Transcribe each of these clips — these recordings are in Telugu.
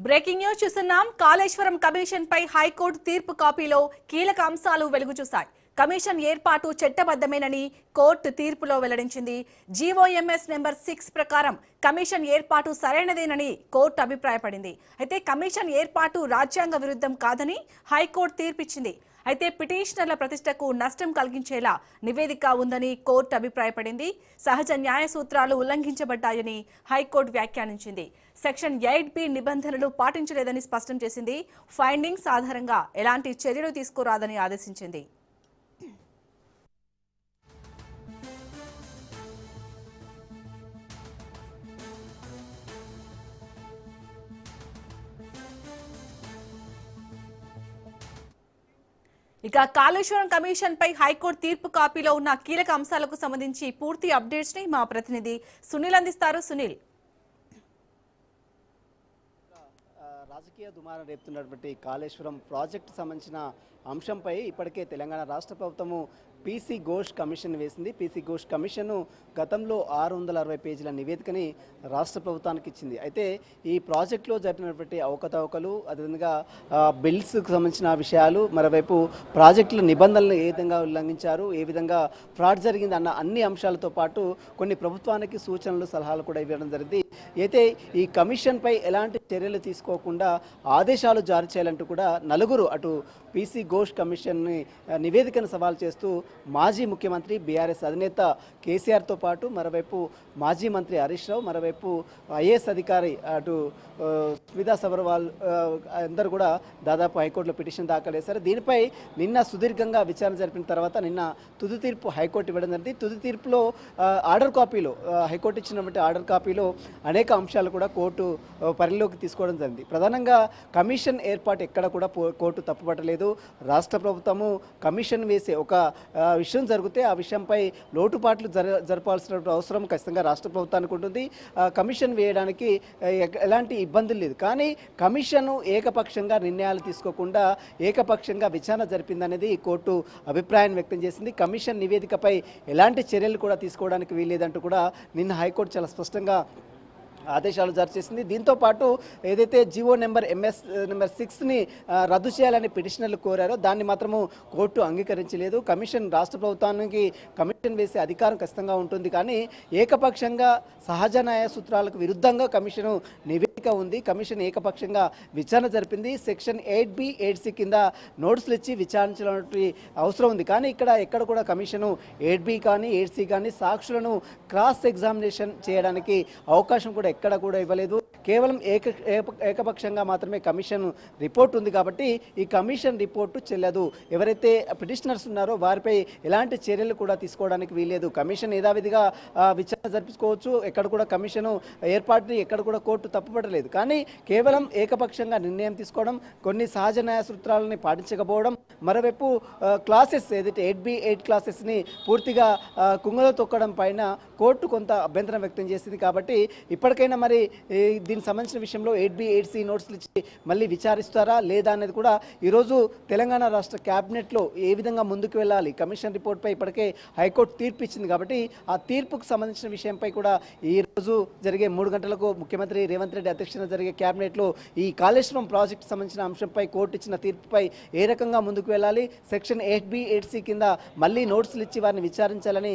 బ్రేకింగ్ న్యూస్ చూస్తున్నాం. కాళేశ్వరం కమిషన్ పై హైకోర్టు తీర్పు కాపీలో కీలక అంశాలు వెలుగు చూశాయి. కమిషన్ ఏర్పాటు చట్టబద్ధమేనని కోర్టు తీర్పులో వెల్లడించింది. జీవోఎంఎస్ నెంబర్ 6 ప్రకారం కమిషన్ ఏర్పాటు సరైనదేనని కోర్టు అభిప్రాయపడింది. అయితే కమిషన్ ఏర్పాటు రాజ్యాంగ విరుద్ధం కాదని హైకోర్టు తీర్పిచ్చింది. అయితే పిటిషనర్ల ప్రతిష్టకు నష్టం కలిగించేలా నివేదిక ఉందని కోర్టు అభిప్రాయపడింది. సహజ న్యాయ సూత్రాలు ఉల్లంఘించబడ్డాయని హైకోర్టు వ్యాఖ్యానించింది. సెక్షన్ 8B నిబంధనలు పాటించలేదని స్పష్టం చేసింది. ఫైండింగ్స్ ఆధారంగా ఎలాంటి చర్యలు తీసుకోరాదని ఆదేశించింది. ఇక కాళేశ్వరం కమిషన్ పై హైకోర్టు తీర్పు కాపీలో ఉన్న కీలక అంశాలకు సంబంధించి పూర్తి అప్డేట్స్ ని మా ప్రతినిధి సునీల్ అందిస్తారు. సునీల్, రాజకీయ దుమారం రేపుతున్నటువంటి కాళేశ్వరం ప్రాజెక్టు సంబంధించిన అంశంపై ఇప్పటికే తెలంగాణ రాష్ట్ర ప్రభుత్వము పీసీ ఘోష్ కమిషన్ వేసింది. పీసీ ఘోష్ కమిషన్ గతంలో 660 పేజీల నివేదికని రాష్ట్ర ప్రభుత్వానికి ఇచ్చింది. అయితే ఈ ప్రాజెక్టులో జరిగినటువంటి అవకతవకలు, అదేవిధంగా బిల్స్కు సంబంధించిన విషయాలు, మరోవైపు ప్రాజెక్టుల నిబంధనలు ఏ విధంగా ఉల్లంఘించారు, ఏ విధంగా ఫ్రాడ్ జరిగింది అన్న అన్ని అంశాలతో పాటు కొన్ని ప్రభుత్వానికి సూచనలు, సలహాలు కూడా ఇవ్వడం జరిగింది. అయితే ఈ కమిషన్పై ఎలాంటి చర్యలు తీసుకోకుండా ఆదేశాలు జారీ చేయాలంటూ కూడా నలుగురు అటు పీసీ ఘోష్ కమిషన్ని నివేదికను సవాల్ చేస్తూ మాజీ ముఖ్యమంత్రి బీఆర్ఎస్ అధినేత కేసీఆర్తో పాటు మరోవైపు మాజీ మంత్రి హరీష్ రావు, మరోవైపు ఐఏఎస్ అధికారి అటు స్మితా సబర్వాల్ అందరూ కూడా దాదాపు హైకోర్టులో పిటిషన్ దాఖలు చేశారు. దీనిపై నిన్న సుదీర్ఘంగా విచారణ జరిపిన తర్వాత నిన్న తుది తీర్పు హైకోర్టు ఇవ్వడం జరిగింది. తుది తీర్పులో ఆర్డర్ కాపీలో హైకోర్టు ఇచ్చినటువంటి ఆర్డర్ కాపీలో అనేక అంశాలు కూడా కోర్టు పరిలోకి తీసుకోవడం జరిగింది. ప్రధానంగా కమిషన్ ఏర్పాటు ఎక్కడ కూడా కోర్టు తప్పుపట్టలేదు. రాష్ట్ర ప్రభుత్వము కమిషన్ వేసే ఒక విషయం జరిగితే ఆ విషయంపై లోటుపాట్లు జరపాల్సిన అవసరం ఖచ్చితంగా రాష్ట్ర ప్రభుత్వానికి ఉంటుంది. కమిషన్ వేయడానికి ఎలాంటి ఇబ్బందులు లేదు. కానీ కమిషన్ ఏకపక్షంగా నిర్ణయాలు తీసుకోకుండా ఏకపక్షంగా విచారణ జరిపిందనేది కోర్టు అభిప్రాయం వ్యక్తం చేసింది. కమిషన్ నివేదికపై ఎలాంటి చర్యలు కూడా తీసుకోవడానికి వీల్లేదంటూ కూడా నిన్న హైకోర్టు చాలా స్పష్టంగా ఆదేశాలు జారీ చేసింది. దీంతో పాటు ఏదైతే జీవో నెంబర్ 6ని రద్దు చేయాలని పిటిషనర్లు కోరారో దాన్ని మాత్రము కోర్టు అంగీకరించలేదు. కమిషన్ రాష్ట్ర ప్రభుత్వానికి కమిషన్ వేసే అధికారం ఖచ్చితంగా ఉంటుంది. కానీ ఏకపక్షంగా సహజ న్యాయ సూత్రాలకు విరుద్ధంగా కమిషన్ నివేదిక ఉంది. కమిషన్ ఏకపక్షంగా విచారణ జరిపింది. సెక్షన్ 8B 8C కింద నోటీసులు ఇచ్చి విచారించాల్సిన అవసరం ఉంది. కానీ ఎక్కడ కూడా కమిషను 8B కానీ 8C కానీ సాక్షులను క్రాస్ ఎగ్జామినేషన్ చేయడానికి అవకాశం కూడా ఎక్కడ కూడా ఇవ్వలేదు. కేవలం ఏకపక్షంగా మాత్రమే కమిషన్ రిపోర్ట్ ఉంది. కాబట్టి ఈ కమిషన్ రిపోర్టు చెల్లదు. ఎవరైతే పిటిషనర్స్ ఉన్నారో వారిపై ఎలాంటి చర్యలు కూడా తీసుకోవడానికి వీల్లేదు. కమిషన్ యథావిధిగా విచారణ జరిపించుకోవచ్చు. ఎక్కడ కూడా కమిషన్ ఏర్పాటుని ఎక్కడ కూడా కోర్టు తప్పుపట్టలేదు. కానీ కేవలం ఏకపక్షంగా నిర్ణయం తీసుకోవడం, కొన్ని సహజ న్యాయ సూత్రాలని పాటించకపోవడం, మరోవైపు క్లాసెస్ ఏదైతే 8B 8 క్లాసెస్ని పూర్తిగా కుంగలో తొక్కడం పైన కోర్టు కొంత అభ్యంతరం వ్యక్తం చేసింది. కాబట్టి ఇప్పటికైనా మరి దీనికి సంబంధించిన విషయంలో 8B 8C నోట్స్లు ఇచ్చి మళ్ళీ విచారిస్తారా లేదా అనేది కూడా ఈరోజు తెలంగాణ రాష్ట్ర క్యాబినెట్లో ఏ విధంగా ముందుకు వెళ్ళాలి. కమిషన్ రిపోర్ట్పై ఇప్పటికే హైకోర్టు తీర్పు ఇచ్చింది. కాబట్టి ఆ తీర్పుకు సంబంధించిన విషయంపై కూడా ఈరోజు జరిగే 3 గంటలకు ముఖ్యమంత్రి రేవంత్ రెడ్డి అధ్యక్షతన జరిగే క్యాబినెట్లో ఈ కాళేశ్వరం ప్రాజెక్టు సంబంధించిన అంశంపై కోర్టు ఇచ్చిన తీర్పుపై ఏ రకంగా ముందుకు వెళ్ళాలి, సెక్షన్ 8B 8C కింద మళ్ళీ నోట్సులు ఇచ్చి వారిని విచారించాలని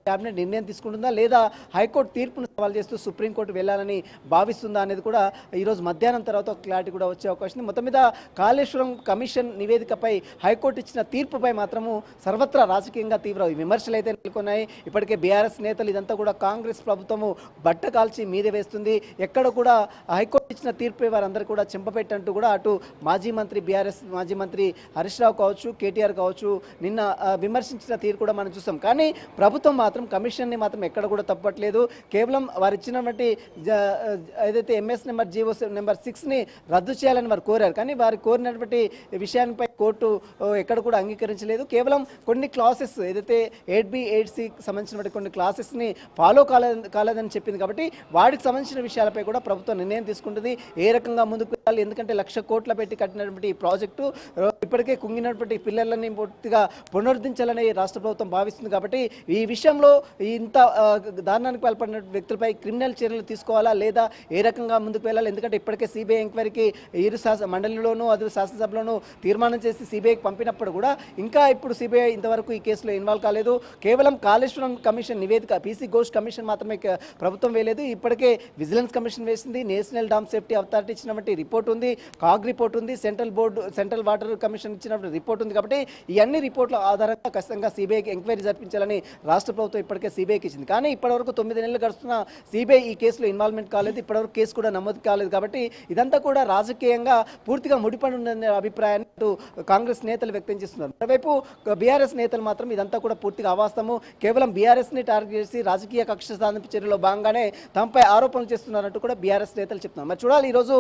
క్యాబినెట్ నిర్ణయం తీసుకుంటుందా లేదా హైకోర్టు తీర్పును సవాల్ చేస్తూ సుప్రీంకోర్టు వెళ్ళాలని భావిస్తుందా అనేది కూడా ఈరోజు మధ్యాహ్నం తర్వాత క్లారిటీ కూడా వచ్చే అవకాశం ఉంది. మొత్తం మీద కాళేశ్వరం కమిషన్ నివేదికపై హైకోర్టు ఇచ్చిన తీర్పుపై మాత్రము సర్వత్రా రాజకీయంగా తీవ్ర విమర్శలు అయితే నెలకొన్నాయి. ఇప్పటికే బీఆర్ఎస్ నేతలు ఇదంతా కూడా కాంగ్రెస్ ప్రభుత్వము బట్ట కాల్చి మీదే వేస్తుంది, ఎక్కడ కూడా హైకోర్టు ఇచ్చిన తీర్పుపై వారందరూ కూడా చెంపపెట్టంటూ కూడా అటు మాజీ మంత్రి బీఆర్ఎస్ మాజీ మంత్రి హరీష్ రావు కావచ్చు, కేటీఆర్ కావచ్చు నిన్న విమర్శించిన తీరు కూడా మనం చూసాం. కానీ ప్రభుత్వం మాత్రం కమిషన్ని మాత్రం ఎక్కడ కూడా తప్పట్లేదు. కేవలం వారు ఇచ్చినటువంటి ఏదైతే ఎంఎస్ నెంబర్ జీవో నెంబర్ 6ని రద్దు చేయాలని వారు కోరారు. కానీ వారు కోరినటువంటి విషయానిపై కోర్టు ఎక్కడ కూడా అంగీకరించలేదు. కేవలం కొన్ని క్లాసెస్ ఏదైతే 8B 8C సంబంధించినటువంటి కొన్ని క్లాసెస్ని ఫాలో కాలేదని చెప్పింది. కాబట్టి వాటికి సంబంధించిన విషయాలపై కూడా ప్రభుత్వం నిర్ణయం తీసుకుంటుంది. ఏ రకంగా ముందుకు వెళ్ళాలి, ఎందుకంటే 1,00,000 కోట్ల పెట్టి కట్టినటువంటి ఈ ప్రాజెక్టు ఇప్పటికే కుంగినటువంటి పిల్లలని పూర్తిగా పునరుద్ధరించాలని రాష్ట్ర ప్రభుత్వం భావిస్తుంది కాబట్టి ఈ విషయంలో ఇంత దారుణానికి పాల్పడిన వ్యక్తులపై క్రిమినల్ చర్యలు తీసుకోవాలా లేదా ఏ రకంగా ముందుకు వెళ్ళాలి? ఎందుకంటే ఇప్పటికే సిబిఐ ఎంక్వైరీకి ఇరు మండలిలోనూ అది శాసనసభలోనూ తీర్మానం చేసి సిబిఐకి పంపినప్పుడు కూడా ఇంకా ఇప్పుడు సిబిఐ ఇంతవరకు ఈ కేసులో ఇన్వాల్వ్ కాలేదు. కేవలం కాళేశ్వరం కమిషన్ నివేదిక పీసీ ఘోష్ కమిషన్ మాత్రమే ప్రభుత్వం వేయలేదు. ఇప్పటికే విజిలెన్స్ కమిషన్ వేసింది, నేషనల్ డామ్ సేఫ్టీ అథారిటీ ఇచ్చినటువంటి రిపోర్ట్ ఉంది, కాగ్ రిపోర్ట్ ఉంది, సెంట్రల్ వాటర్ కమిషన్ ఇచ్చినటువంటి రిపోర్ట్ ఉంది. కాబట్టి ఈ అన్ని రిపోర్ట్ల ఆధారంగా ఖచ్చితంగా సిబిఐకి ఎంక్వైరీ జరిపించాలని రాష్ట్ర ప్రభుత్వం ఇప్పటికే సిబిఐకి ఇచ్చింది. కానీ ఇప్పటివరకు 9 నెలలు గడుస్తున్న సిబిఐ ఈ కేసులో ఇన్వాల్వ్మెంట్ కాలేదు, ఇప్పటివరకు కేసు కూడా నమోదు కాలేదు. కాబట్టి ఇదంతా కూడా రాజకీయంగా పూర్తిగా ముడిపడి ఉందనే అభిప్రాయాన్ని కాంగ్రెస్ నేతలు వ్యక్తం చేస్తున్నారు. మరోవైపు బీఆర్ఎస్ నేతలు మాత్రం ఇదంతా కూడా పూర్తిగా అవాస్తవము, కేవలం బీఆర్ఎస్ని టార్గెట్ చేసి రాజకీయ కక్ష సాధింపు చర్యలో భాగంగానే తమపై ఆరోపణలు చేస్తున్నారంటూ కూడా బీఆర్ఎస్ నేతలు చెప్తున్నారు. మరి చూడాలి ఈరోజు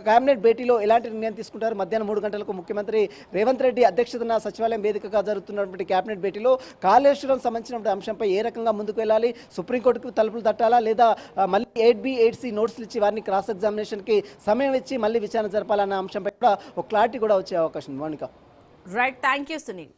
కేబినెట్ భేటీలో ఎలాంటి నిర్ణయం తీసుకుంటారు. మధ్యాహ్నం 3 గంటలకు ముఖ్యమంత్రి రేవంత్ రెడ్డి అధ్యక్షతన సచివాలయం వేదికగా జరుగుతున్నటువంటి కేబినెట్ భేటీలో కాళేశ్వరం సంబంధించిన అంశంపై ఏ రకంగా ముందుకు వెళ్ళాలి, సుప్రీంకోర్టుకు తలుపులు తట్టాలా లేదా మళ్ళీ 8B 8C నోట్స్లు ఇచ్చి వారిని క్రాస్ ఎగ్జామినేషన్కి సమయం ఇచ్చి మళ్ళీ విచారణ జరపాలన్న అంశంపై కూడా ఒక క్లారిటీ కూడా వచ్చే అవకాశం ఉంది. Mounika. Right, thank you Sunil.